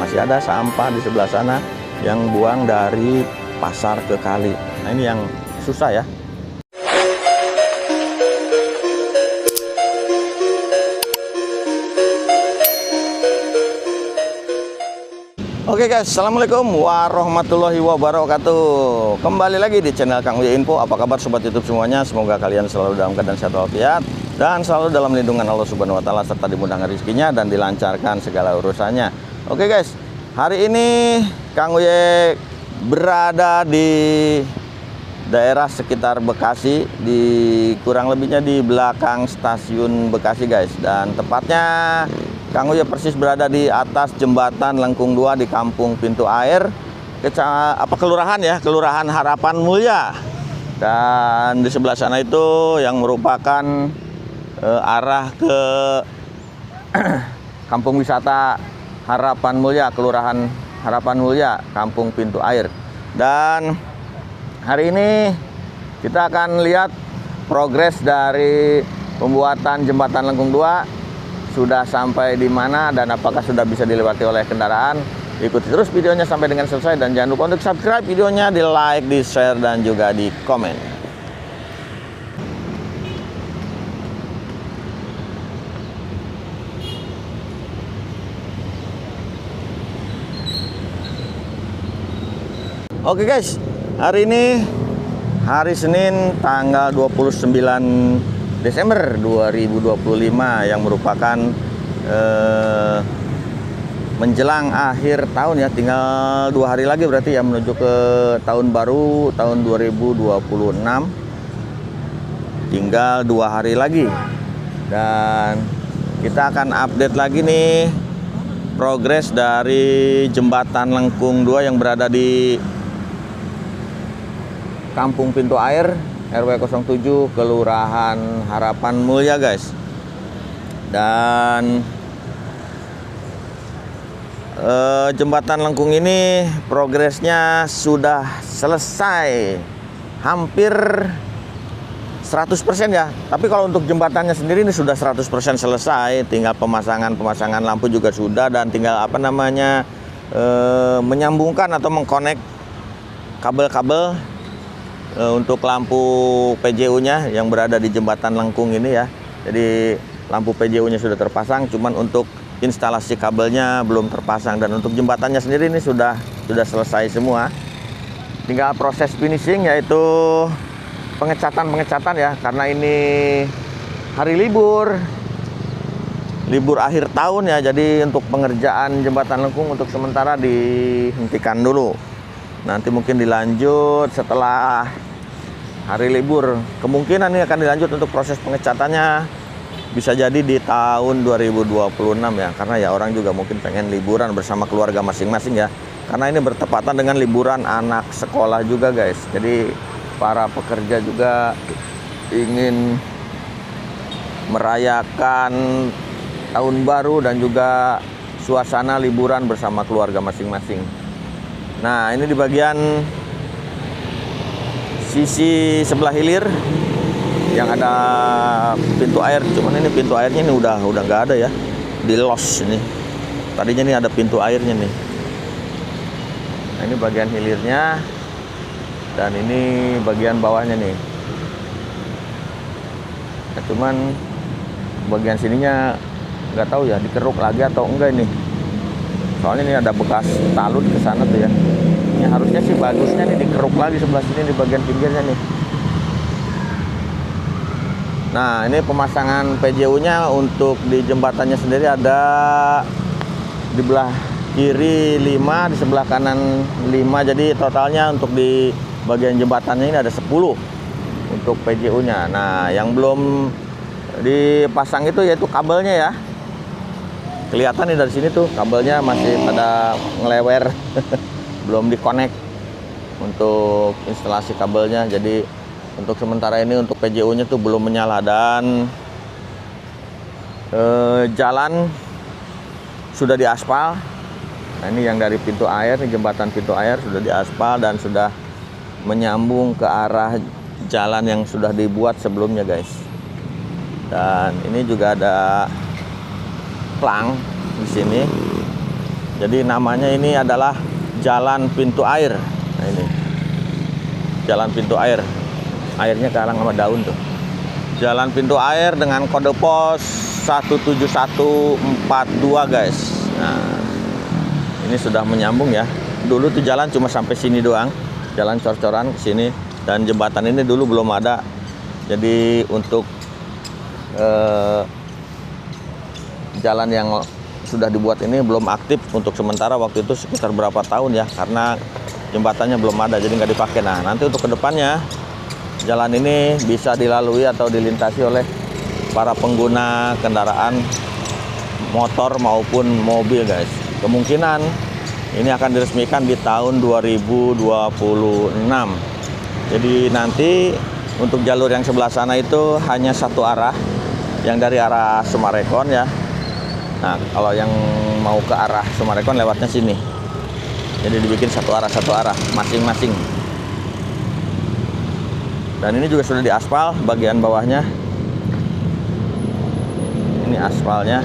masih ada sampah di sebelah sana yang buang dari pasar ke kali. Nah, ini yang susah ya. Oke guys, assalamualaikum warahmatullahi wabarakatuh. Kembali lagi di channel Kang Uya Info. Apa kabar sobat YouTube semuanya? Semoga kalian selalu dalam keadaan sehat walafiat dan selalu dalam lindungan Allah Subhanahu wa taala, serta dimudahkan rezekinya dan dilancarkan segala urusannya. Oke guys, hari ini Kang Uya berada di daerah sekitar Bekasi, di kurang lebihnya di belakang stasiun Bekasi guys, dan tepatnya Kang Uya persis berada di atas jembatan Lengkung 2 di Kampung Pintu Air, kelurahan ya, Kelurahan Harapan Mulya. Dan di sebelah sana itu yang merupakan arah ke Kampung Wisata Harapan Mulya, Kelurahan Harapan Mulya, Kampung Pintu Air. Dan hari ini kita akan lihat progres dari pembuatan jembatan Lengkung 2. Sudah sampai di mana dan apakah sudah bisa dilewati oleh kendaraan. Ikuti terus videonya sampai dengan selesai, dan jangan lupa untuk subscribe videonya, di like, di share, dan juga di komen. Oke guys, hari ini hari Senin tanggal 29 Desember 2025 yang merupakan menjelang akhir tahun ya, tinggal 2 hari lagi berarti ya menuju ke tahun baru tahun 2026. Tinggal 2 hari lagi, dan kita akan update lagi nih progres dari jembatan Lengkung 2 yang berada di Kampung Pintu Air, RW 07, Kelurahan Harapan Mulya guys. Dan jembatan Lengkung ini progresnya sudah selesai hampir 100% ya. Tapi kalau untuk jembatannya sendiri ini sudah 100% selesai, tinggal pemasangan lampu juga sudah, dan tinggal menyambungkan atau mengkonek kabel-kabel untuk lampu PJU-nya yang berada di jembatan Lengkung ini ya. Jadi lampu PJU-nya sudah terpasang, cuman untuk instalasi kabelnya belum terpasang. Dan untuk jembatannya sendiri ini sudah selesai semua. Tinggal proses finishing, yaitu pengecatan ya, karena ini hari libur akhir tahun ya. Jadi untuk pengerjaan jembatan Lengkung untuk sementara dihentikan dulu. Nanti mungkin dilanjut setelah hari libur. Kemungkinan ini akan dilanjut untuk proses pengecatannya, bisa jadi di tahun 2026 ya. Karena ya orang juga mungkin pengen liburan bersama keluarga masing-masing ya. Karena ini bertepatan dengan liburan anak sekolah juga guys. Jadi para pekerja juga ingin merayakan tahun baru dan juga suasana liburan bersama keluarga masing-masing. Nah, ini di bagian sisi sebelah hilir yang ada pintu air, cuman ini pintu airnya ini udah nggak ada ya, di los ini. Tadinya ini ada pintu airnya nih. Nah, ini bagian hilirnya, dan ini bagian bawahnya nih. Nah, cuman bagian sininya nggak tahu ya dikeruk lagi atau enggak ini. Soalnya ini ada bekas talut ke sana tuh ya. Ini harusnya sih bagusnya nih dikeruk lagi sebelah sini di bagian pinggirnya nih. Nah, ini pemasangan PJU-nya untuk di jembatannya sendiri ada di belah kiri 5, di sebelah kanan 5. Jadi totalnya untuk di bagian jembatannya ini ada 10 untuk PJU-nya. Nah, yang belum dipasang itu yaitu kabelnya ya. Kelihatan nih dari sini tuh kabelnya masih pada ngelewer. Belum dikonek untuk instalasi kabelnya. Jadi untuk sementara ini untuk PJU-nya tuh belum menyala. Dan jalan sudah diaspal. Nah, ini yang dari pintu air, nih jembatan pintu air sudah diaspal dan sudah menyambung ke arah jalan yang sudah dibuat sebelumnya guys. Dan ini juga ada plang di sini Jadi namanya ini adalah Jalan Pintu Air. Nah ini Jalan Pintu Air. Airnya kehalang sama daun tuh. Jalan Pintu Air dengan kode pos 17142 guys. Nah, ini sudah menyambung ya. Dulu tuh jalan cuma sampai sini doang. Jalan cor-coran ke sini, dan jembatan ini dulu belum ada. Jadi untuk jalan yang sudah dibuat ini belum aktif untuk sementara, waktu itu sekitar berapa tahun ya, karena jembatannya belum ada, jadi nggak dipakai. Nah, nanti untuk kedepannya jalan ini bisa dilalui atau dilintasi oleh para pengguna kendaraan motor maupun mobil guys. Kemungkinan ini akan diresmikan di tahun 2026. Jadi nanti untuk jalur yang sebelah sana itu hanya satu arah, yang dari arah Sumarekon ya. Nah, kalau yang mau ke arah Sumarekon lewatnya sini. Jadi dibikin satu arah masing-masing. Dan ini juga sudah diaspal bagian bawahnya. Ini aspalnya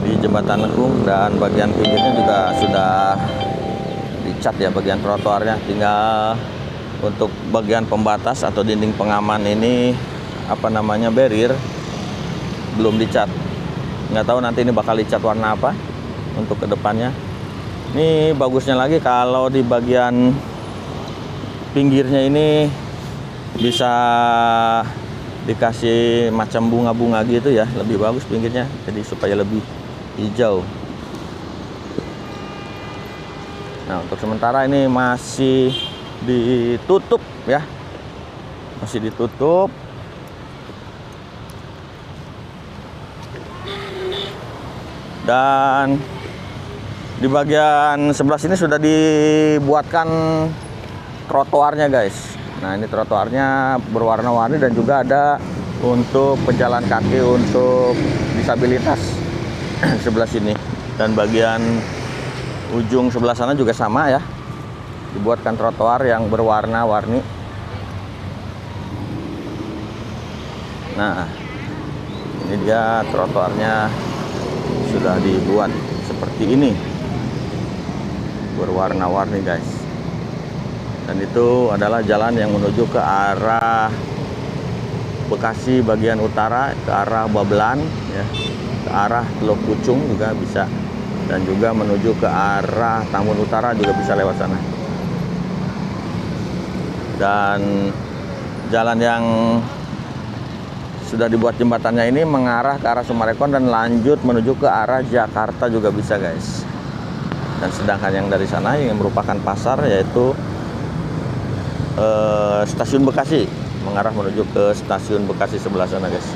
di jembatan Lengkung, dan bagian pinggirnya juga sudah dicat ya, bagian trotoarnya. Tinggal untuk bagian pembatas atau dinding pengaman ini apa namanya, barrier, belum dicat. Nggak tahu nanti ini bakal dicat warna apa untuk kedepannya. Ini bagusnya lagi kalau di bagian pinggirnya ini bisa dikasih macam bunga-bunga gitu ya, lebih bagus pinggirnya, jadi supaya lebih hijau. Nah, untuk sementara ini masih ditutup ya, masih ditutup. Dan di bagian sebelah sini sudah dibuatkan trotoarnya guys. Nah, ini trotoarnya berwarna-warni dan juga ada untuk pejalan kaki untuk disabilitas sebelah sini. Dan bagian ujung sebelah sana juga sama ya, dibuatkan trotoar yang berwarna-warni. Nah, ini dia trotoarnya sudah dibuat seperti ini, berwarna-warni guys. Dan itu adalah jalan yang menuju ke arah Bekasi bagian utara, ke arah Babelan ya, ke arah Teluk Pucung juga bisa, dan juga menuju ke arah Tambun Utara juga bisa lewat sana. Dan jalan yang sudah dibuat jembatannya ini mengarah ke arah Sumarekon dan lanjut menuju ke arah Jakarta juga bisa guys. Dan sedangkan yang dari sana yang merupakan pasar, yaitu stasiun Bekasi, mengarah menuju ke stasiun Bekasi sebelah sana guys.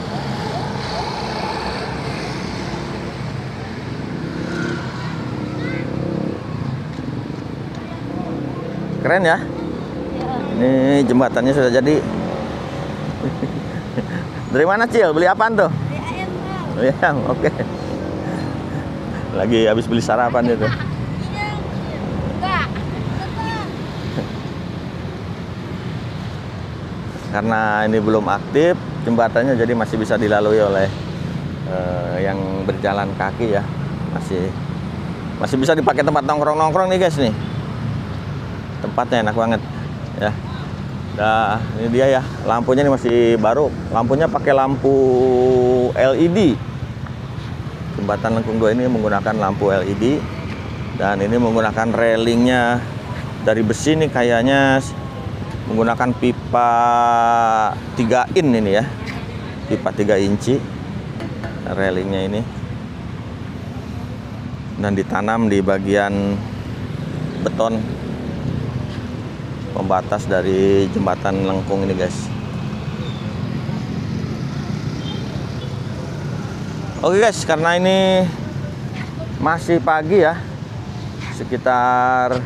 Keren ya. Ini jembatannya sudah jadi. Dari mana Cil? Beli apaan tuh? Beli ayam, oke. Lagi habis beli sarapan itu. Karena ini belum aktif jembatannya, jadi masih bisa dilalui oleh yang berjalan kaki ya. Masih bisa dipakai tempat nongkrong-nongkrong nih guys nih. Tempatnya enak banget ya. Nah, ini dia ya. Lampunya ini masih baru. Lampunya pakai lampu LED. Jembatan Lengkung 2 ini menggunakan lampu LED, dan ini menggunakan railingnya dari besi nih, kayaknya menggunakan pipa 3 in ini ya, pipa 3 inci railingnya ini, dan ditanam di bagian beton pembatas dari jembatan Lengkung ini guys. Oke guys, karena ini masih pagi ya, sekitar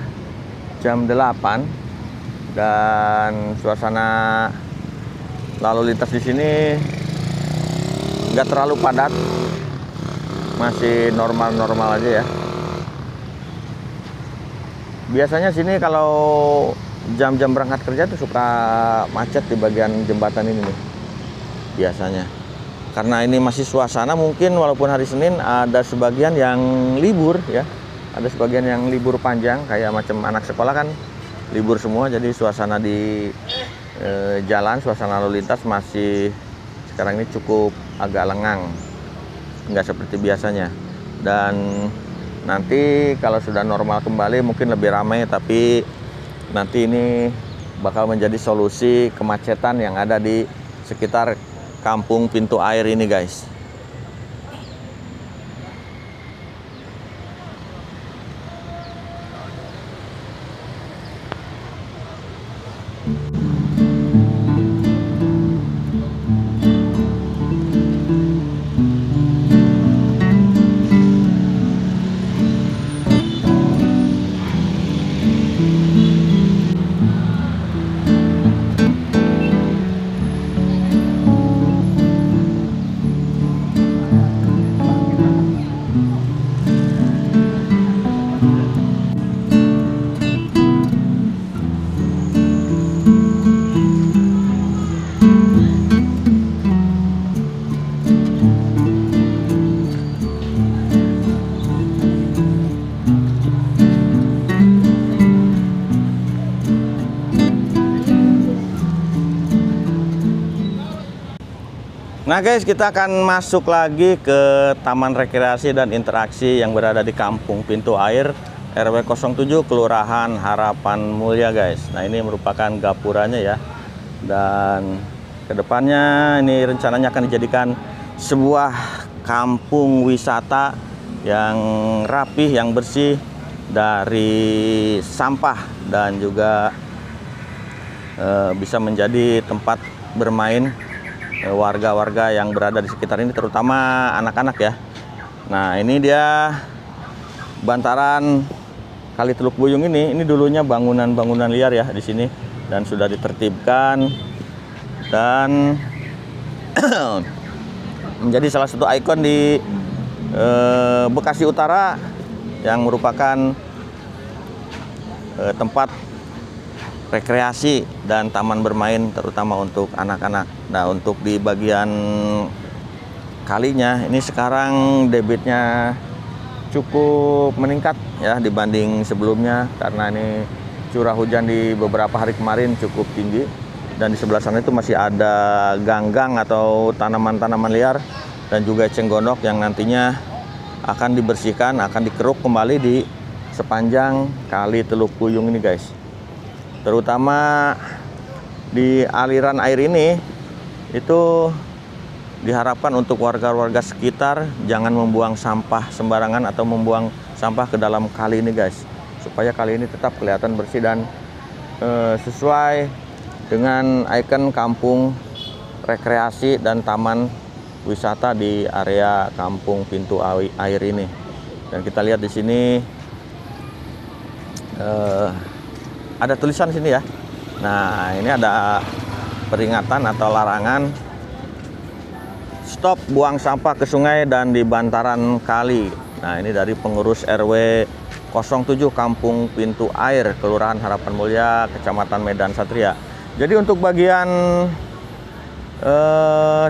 jam 8, dan suasana lalu lintas di sini nggak terlalu padat, masih normal-normal aja ya. Biasanya sini kalau jam-jam berangkat kerja tuh suka macet di bagian jembatan ini nih biasanya. karena ini masih suasana, mungkin walaupun hari Senin ada sebagian yang libur ya, ada sebagian yang libur panjang kayak macam anak sekolah kan libur semua, jadi suasana di jalan, suasana lalu lintas masih sekarang ini cukup agak lengang, nggak seperti biasanya. Dan nanti kalau sudah normal kembali mungkin lebih ramai, tapi nanti ini bakal menjadi solusi kemacetan yang ada di sekitar Kampung Pintu Air ini guys. Nah guys, kita akan masuk lagi ke Taman Rekreasi dan Interaksi yang berada di Kampung Pintu Air RW 07 Kelurahan Harapan Mulia guys. Nah ini merupakan gapuranya ya, dan kedepannya ini rencananya akan dijadikan sebuah kampung wisata yang rapih, yang bersih dari sampah, dan juga bisa menjadi tempat bermain warga-warga yang berada di sekitar ini, terutama anak-anak ya. Nah ini dia bantaran Kali Teluk Buyung ini dulunya bangunan-bangunan liar ya di sini, dan sudah ditertibkan dan menjadi salah satu ikon di Bekasi Utara yang merupakan tempat rekreasi dan taman bermain terutama untuk anak-anak. Nah untuk di bagian kalinya ini sekarang debitnya cukup meningkat ya dibanding sebelumnya, karena ini curah hujan di beberapa hari kemarin cukup tinggi, dan di sebelah sana itu masih ada ganggang atau tanaman-tanaman liar dan juga eceng gondok yang nantinya akan dibersihkan, akan dikeruk kembali di sepanjang Kali Teluk Buyung ini guys. Terutama di aliran air ini itu diharapkan untuk warga-warga sekitar jangan membuang sampah sembarangan atau membuang sampah ke dalam kali ini guys, supaya kali ini tetap kelihatan bersih dan sesuai dengan ikon kampung rekreasi dan taman wisata di area Kampung Pintu Air ini. Dan kita lihat di sini ada tulisan sini ya. Nah ini ada peringatan atau larangan stop buang sampah ke sungai dan di bantaran kali. Nah ini dari pengurus RW 07 Kampung Pintu Air Kelurahan Harapan Mulia Kecamatan Medan Satria. Jadi untuk bagian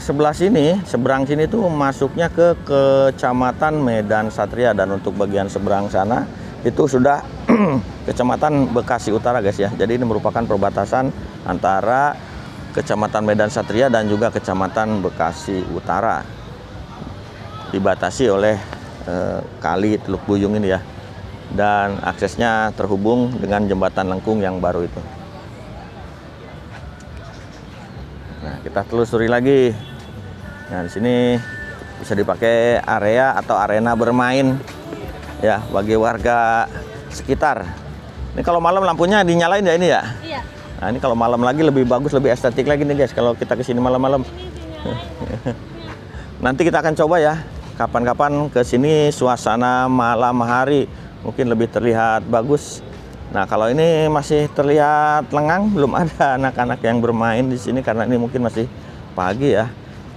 sebelah sini, seberang sini tuh masuknya ke Kecamatan Medan Satria, dan untuk bagian seberang sana itu sudah Kecamatan Bekasi Utara guys ya. Jadi ini merupakan perbatasan antara Kecamatan Medan Satria dan juga Kecamatan Bekasi Utara, dibatasi oleh Kali Teluk Buyung ini ya, dan aksesnya terhubung dengan jembatan lengkung yang baru itu. Nah kita telusuri lagi. Nah di sini bisa dipakai area atau arena bermain ya bagi warga sekitar. Ini kalau malam lampunya dinyalain ya ini ya? Iya. Nah ini kalau malam lagi lebih bagus, lebih estetik lagi nih guys kalau kita kesini malam-malam. Nanti kita akan coba ya kapan-kapan kesini suasana malam hari mungkin lebih terlihat bagus. Nah kalau ini masih terlihat lengang, belum ada anak-anak yang bermain di sini karena ini mungkin masih pagi ya,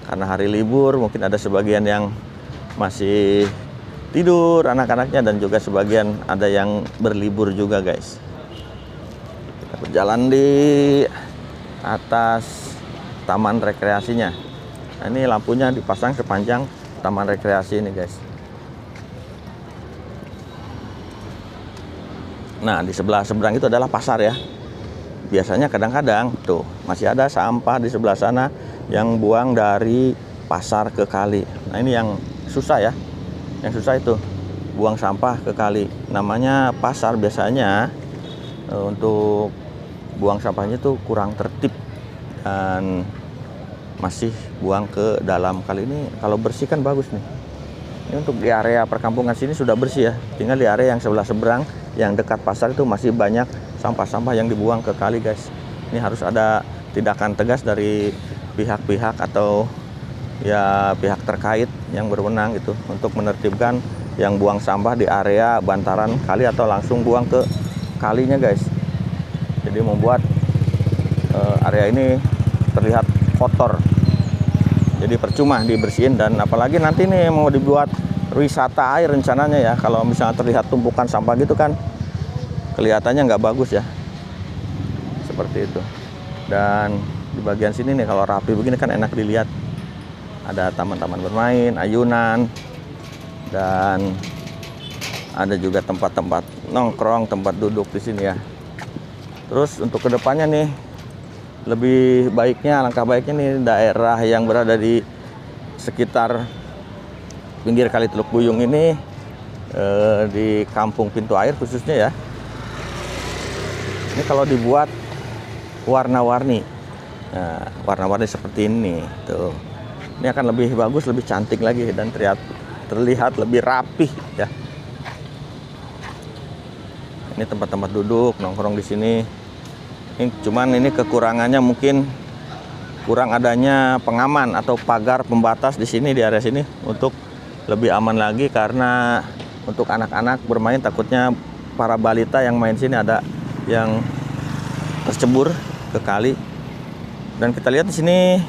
karena hari libur. Mungkin ada sebagian yang masih tidur anak-anaknya, dan juga sebagian ada yang berlibur juga guys. Kita berjalan di atas taman rekreasinya. Nah, ini lampunya dipasang sepanjang taman rekreasi ini guys. Nah, di sebelah seberang itu adalah pasar ya. Biasanya kadang-kadang tuh masih ada sampah di sebelah sana yang buang dari pasar ke kali. Nah, ini yang susah ya. Yang susah itu buang sampah ke kali. Namanya pasar biasanya untuk buang sampahnya tuh kurang tertib dan masih buang ke dalam kali. Ini kalau bersih kan bagus nih. Ini untuk di area perkampungan sini sudah bersih ya. Tinggal di area yang sebelah seberang yang dekat pasar itu masih banyak sampah-sampah yang dibuang ke kali guys. Ini harus ada tindakan tegas dari pihak-pihak atau ya pihak terkait yang berwenang gitu untuk menertibkan yang buang sampah di area bantaran kali atau langsung buang ke kalinya guys. Jadi membuat area ini terlihat kotor. Jadi percuma dibersihin, dan apalagi nanti nih mau dibuat wisata air rencananya ya. Kalau misalnya terlihat tumpukan sampah gitu kan kelihatannya nggak bagus ya. Seperti itu. Dan di bagian sini nih kalau rapi begini kan enak dilihat. Ada taman-taman bermain, ayunan, dan ada juga tempat-tempat nongkrong, tempat duduk di sini ya. Terus untuk kedepannya nih lebih baiknya, alangkah baiknya nih daerah yang berada di sekitar pinggir Kali Teluk Buyung ini di Kampung Pintu Air khususnya ya. Ini kalau dibuat warna-warni, nah, warna-warni seperti ini tuh. Ini akan lebih bagus, lebih cantik lagi dan terlihat lebih rapih ya. Ini tempat-tempat duduk, nongkrong di sini. Cuman ini kekurangannya mungkin kurang adanya pengaman atau pagar pembatas di sini, di area sini, untuk lebih aman lagi, karena untuk anak-anak bermain takutnya para balita yang main sini ada yang tercebur ke kali. Dan kita lihat di sini,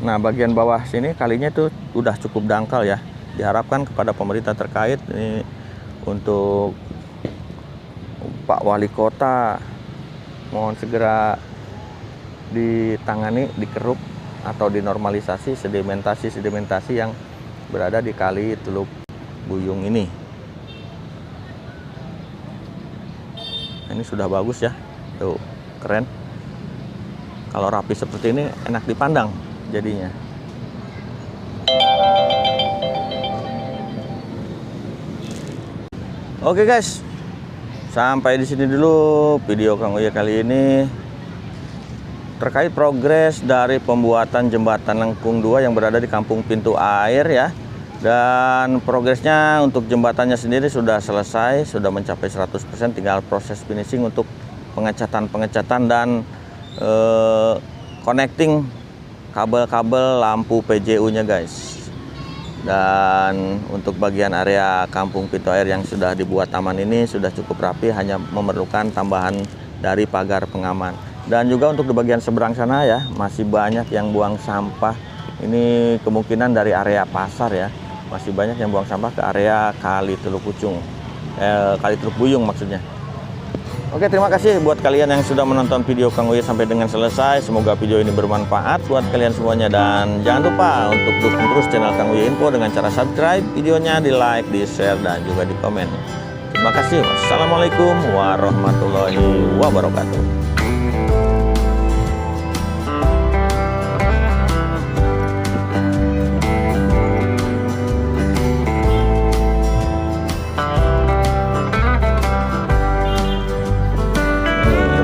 nah bagian bawah sini kalinya itu udah cukup dangkal ya. Diharapkan kepada pemerintah terkait ini untuk Pak Wali Kota mohon segera ditangani, dikeruk atau dinormalisasi sedimentasi yang berada di Kali Teluk Buyung ini. Ini sudah bagus ya, tuh keren. Kalau rapi seperti ini enak dipandang jadinya. Oke guys, sampai di sini dulu video Kang Uye kali ini terkait progres dari pembuatan jembatan Lengkung 2 yang berada di Kampung Pintu Air ya. Dan progresnya untuk jembatannya sendiri sudah selesai, sudah mencapai 100%, tinggal proses finishing untuk pengecatan dan connecting kabel-kabel lampu PJU-nya guys. Dan untuk bagian area Kampung Pintu Air yang sudah dibuat taman ini sudah cukup rapi, hanya memerlukan tambahan dari pagar pengaman. Dan juga untuk di bagian seberang sana ya, masih banyak yang buang sampah. Ini kemungkinan dari area pasar ya, masih banyak yang buang sampah ke area Kali Teluk Kali Teluk Buyung maksudnya. Oke, terima kasih buat kalian yang sudah menonton video Kang Uye sampai dengan selesai. Semoga video ini bermanfaat buat kalian semuanya. Dan jangan lupa untuk dukung terus channel Kang Uye Info dengan cara subscribe videonya, di like, di share, dan juga di komen. Terima kasih. Wassalamualaikum warahmatullahi wabarakatuh.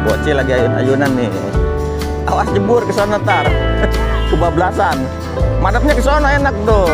Bocil lagi ayun-ayunan nih. Awas jebur ke sana tar. Kebablasan. Madepnya ke sana enak tuh.